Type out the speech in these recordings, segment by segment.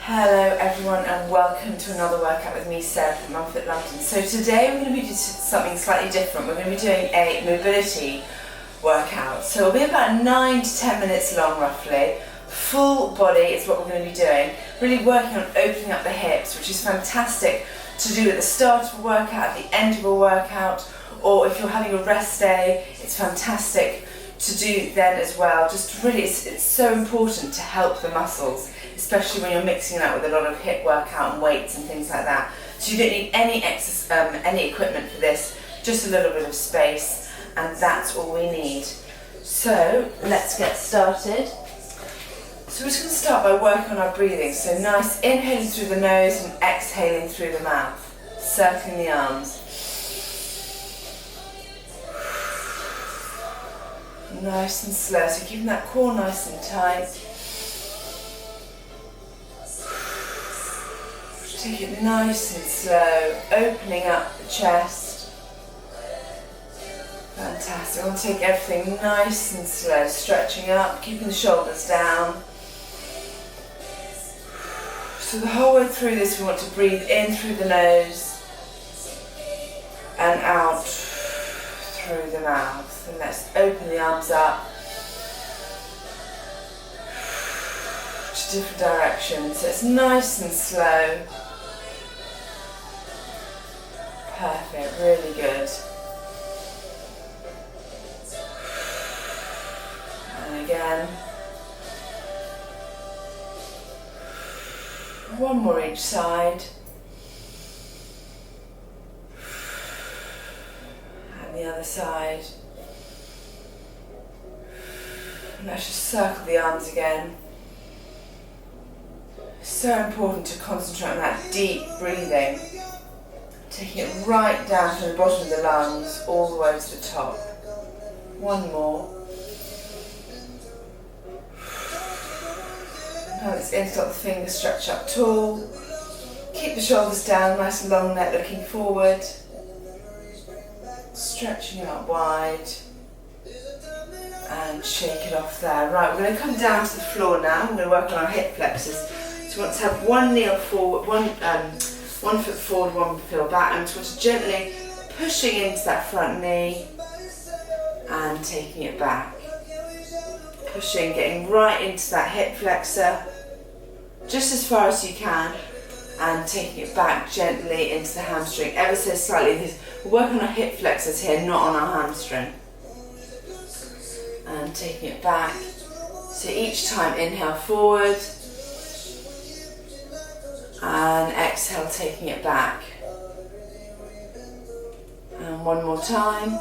Hello everyone and welcome to another workout with me, Sarah from Mumford, London. So today we're going to be doing something slightly different. We're going to be doing a mobility workout. So it'll be about 9 to 10 minutes long roughly. Full body is what we're going to be doing. Really working on opening up the hips, which is fantastic to do at the start of a workout, at the end of a workout, or if you're having a rest day, it's fantastic to do then as well. Just really, it's so important to help the muscles, especially when you're mixing it up with a lot of hip workout and weights and things like that. So you don't need any equipment for this, just a little bit of space, and that's all we need. So let's get started. So we're just going to start by working on our breathing. So nice inhaling through the nose and exhaling through the mouth, circling the arms. Nice and slow, so keeping that core nice and tight. Take it nice and slow, opening up the chest. Fantastic. I want to take everything nice and slow, stretching up, keeping the shoulders down. So the whole way through this we want to breathe in through the nose and out through the mouth. And let's open the arms up to different directions. So it's nice and slow. Perfect, really good. And again. One more each side. And the other side. And let's just circle the arms again. So important to concentrate on that deep breathing. Taking it right down to the bottom of the lungs, all the way to the top. One more. Now let's interlock the fingers, stretch up tall. Keep the shoulders down, nice and long neck looking forward. Stretching out wide. And shake it off there. Right, we're going to come down to the floor now. We're going to work on our hip flexors. So we want to have one knee forward, one foot forward, one foot back, and we want to gently pushing into that front knee and taking it back. Pushing, getting right into that hip flexor, just as far as you can, and taking it back gently into the hamstring, ever so slightly. We're working on our hip flexors here, not on our hamstring. And taking it back. So each time inhale forward and exhale taking it back. And one more time.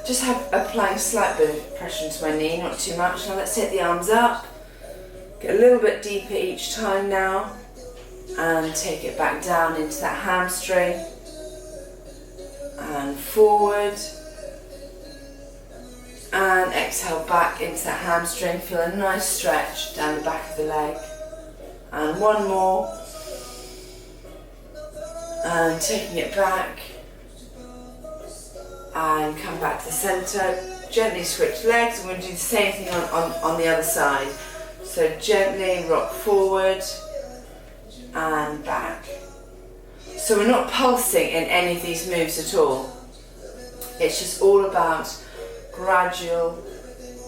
Just applying a slight bit of pressure into my knee, not too much. Now let's take the arms up. Get a little bit deeper each time now. And take it back down into that hamstring. And forward. And exhale back into that hamstring. Feel a nice stretch down the back of the leg. And one more. And taking it back. And come back to the centre. Gently switch legs. We're going to do the same thing on the other side. So gently rock forward and back. So we're not pulsing in any of these moves at all. It's just all about gradual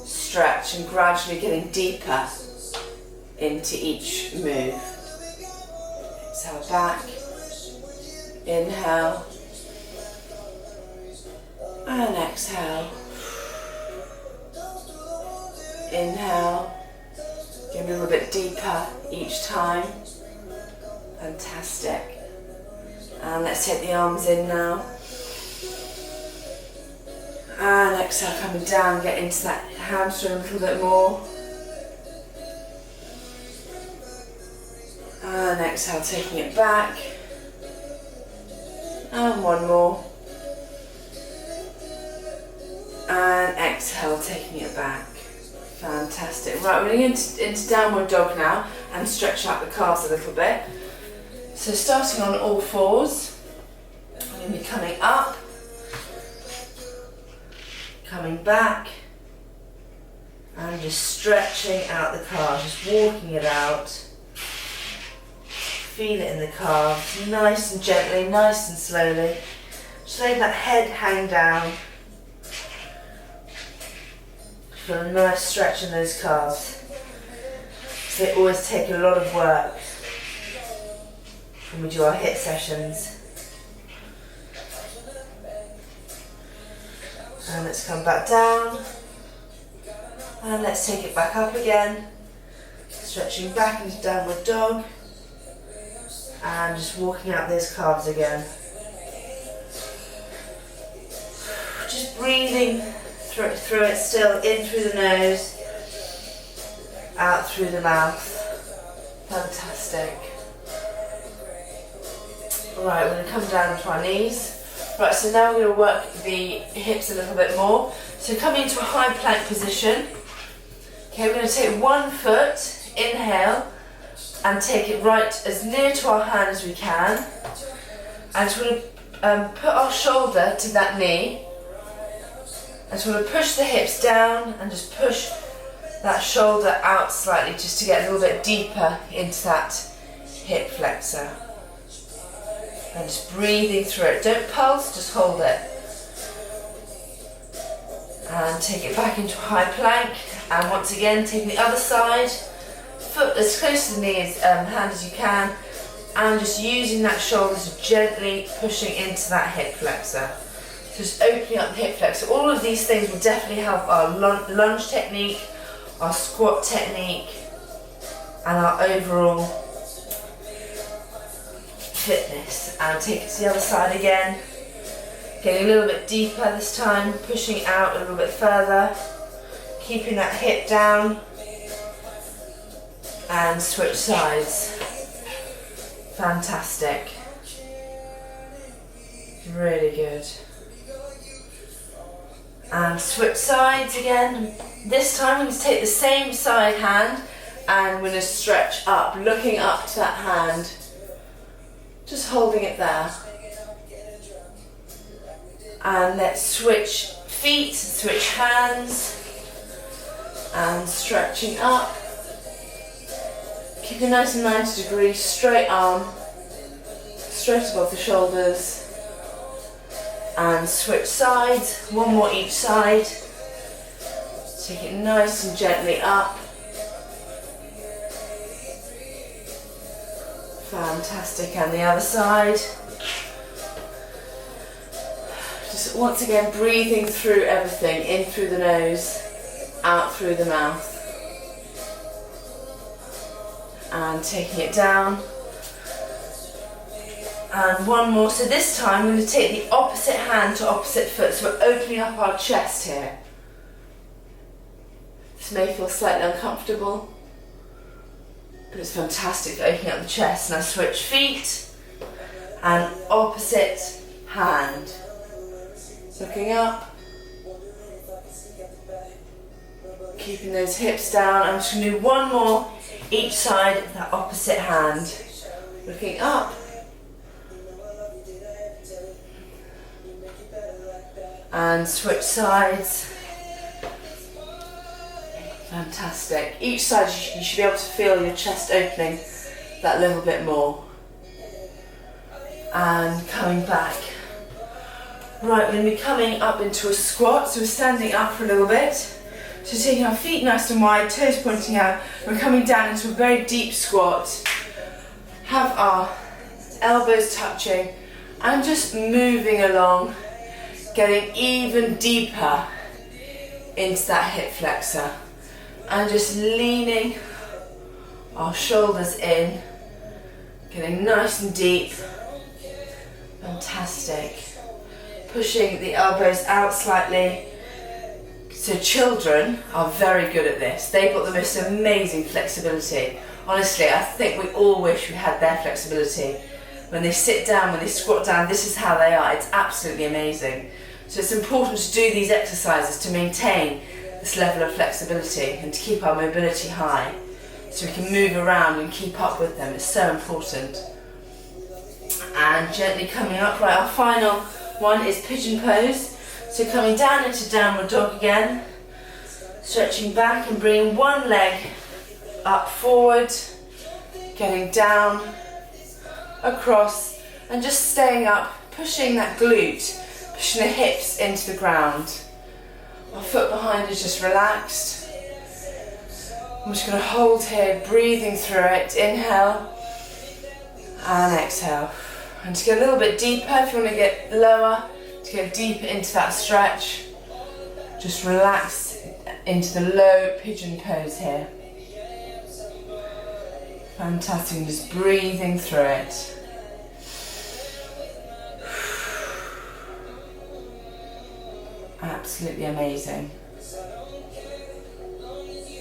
stretch and gradually getting deeper into each move. Exhale back, inhale, and exhale. Inhale, get a little bit deeper each time. Fantastic. And let's take the arms in now. And exhale, coming down, get into that hamstring a little bit more. And exhale, taking it back. And one more. And exhale, taking it back. Fantastic. Right, we're going into downward dog now and stretch out the calves a little bit. So starting on all fours, I'm going to be coming up. Coming back, And just stretching out the calves, just walking it out. Feel it in the calves, nice and gently, nice and slowly. Just let that head hang down. Feel a nice stretch in those calves. They always take a lot of work when we do our HIIT sessions. And let's come back down. And let's take it back up again. Stretching back into downward dog. And just walking out those calves again. Just breathing through it still, in through the nose, out through the mouth. Fantastic. Right, we're going to come down to our knees. Right, so now we're going to work the hips a little bit more. So coming into a high plank position. Okay, we're going to take one foot, inhale, and take it right as near to our hand as we can. And just want to put our shoulder to that knee. And just want to push the hips down and just push that shoulder out slightly just to get a little bit deeper into that hip flexor. And just breathing through it. Don't pulse, just hold it. And take it back into a high plank. And once again, taking the other side. Foot as close to the knee as hand as you can. And just using that shoulder to gently pushing into that hip flexor. So just opening up the hip flexor. All of these things will definitely help our lunge technique, our squat technique, and our overall fitness. And take it to the other side again. Getting a little bit deeper this time, pushing out a little bit further, keeping that hip down, and switch sides. Fantastic. Really good. And switch sides again. This time we're going to take the same side hand and we're going to stretch up, looking up to that hand. Just holding it there. And let's switch feet, switch hands, and stretching up. Keep it nice and 90 degrees, straight arm, straight above the shoulders. And switch sides, one more each side. Take it nice and gently up. Fantastic, and the other side. Just once again breathing through everything, in through the nose, out through the mouth. And taking it down. And one more. So this time we're going to take the opposite hand to opposite foot. So we're opening up our chest here. This may feel slightly uncomfortable, but it's fantastic for opening up the chest. Now switch feet and opposite hand. Looking up. Keeping those hips down. I'm just going to do one more each side of that opposite hand. Looking up. And switch sides. Fantastic. Each side you should be able to feel your chest opening that little bit more. And coming back. Right, we're going to be coming up into a squat. So we're standing up for a little bit. So taking our feet nice and wide, toes pointing out. We're coming down into a very deep squat. Have our elbows touching and just moving along. Getting even deeper into that hip flexor and just leaning our shoulders in, getting nice and deep. Fantastic. Pushing the elbows out slightly. So children are very good at this. They've got the most amazing flexibility. Honestly, I think we all wish we had their flexibility. When they sit down, when they squat down, this is how they are. It's absolutely amazing. So it's important to do these exercises to maintain this level of flexibility and to keep our mobility high so we can move around and keep up with them. It's so important. And gently coming up. Right, our final one is pigeon pose. So coming down into downward dog again. Stretching back and bringing one leg up forward, getting down, across, and just staying up, pushing that glute, pushing the hips into the ground. Our foot behind is just relaxed. I'm just going to hold here, breathing through it. Inhale and exhale. And to get a little bit deeper, if you want to get lower, to get deeper into that stretch, just relax into the low pigeon pose here. Fantastic, and just breathing through it. Absolutely amazing.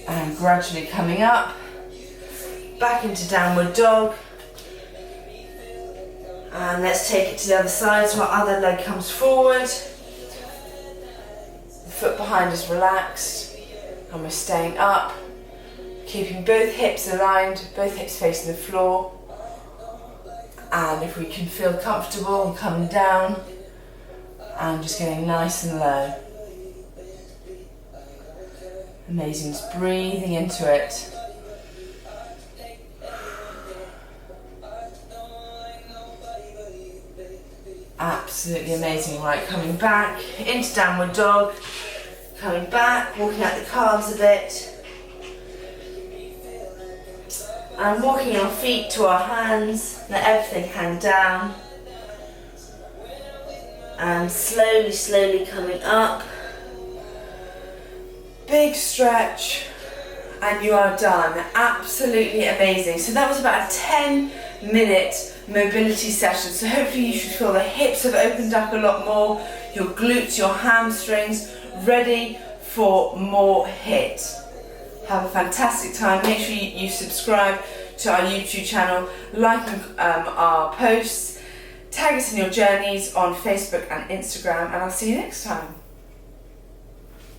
And gradually coming up, back into downward dog. And let's take it to the other side, so our other leg comes forward. The foot behind is relaxed, and we're staying up, keeping both hips aligned, both hips facing the floor. And if we can feel comfortable and coming down, and just getting nice and low. Amazing, just breathing into it. Absolutely amazing. Right, coming back into downward dog, coming back, walking out the calves a bit, and walking our feet to our hands, let everything hang down, and slowly coming up. Big stretch, and you are done. Absolutely amazing. So that was about a 10-minute mobility session. So hopefully you should feel the hips have opened up a lot more, your glutes, your hamstrings, ready for more HIIT. Have a fantastic time. Make sure you subscribe to our YouTube channel, like our posts, tag us in your journeys on Facebook and Instagram, and I'll see you next time.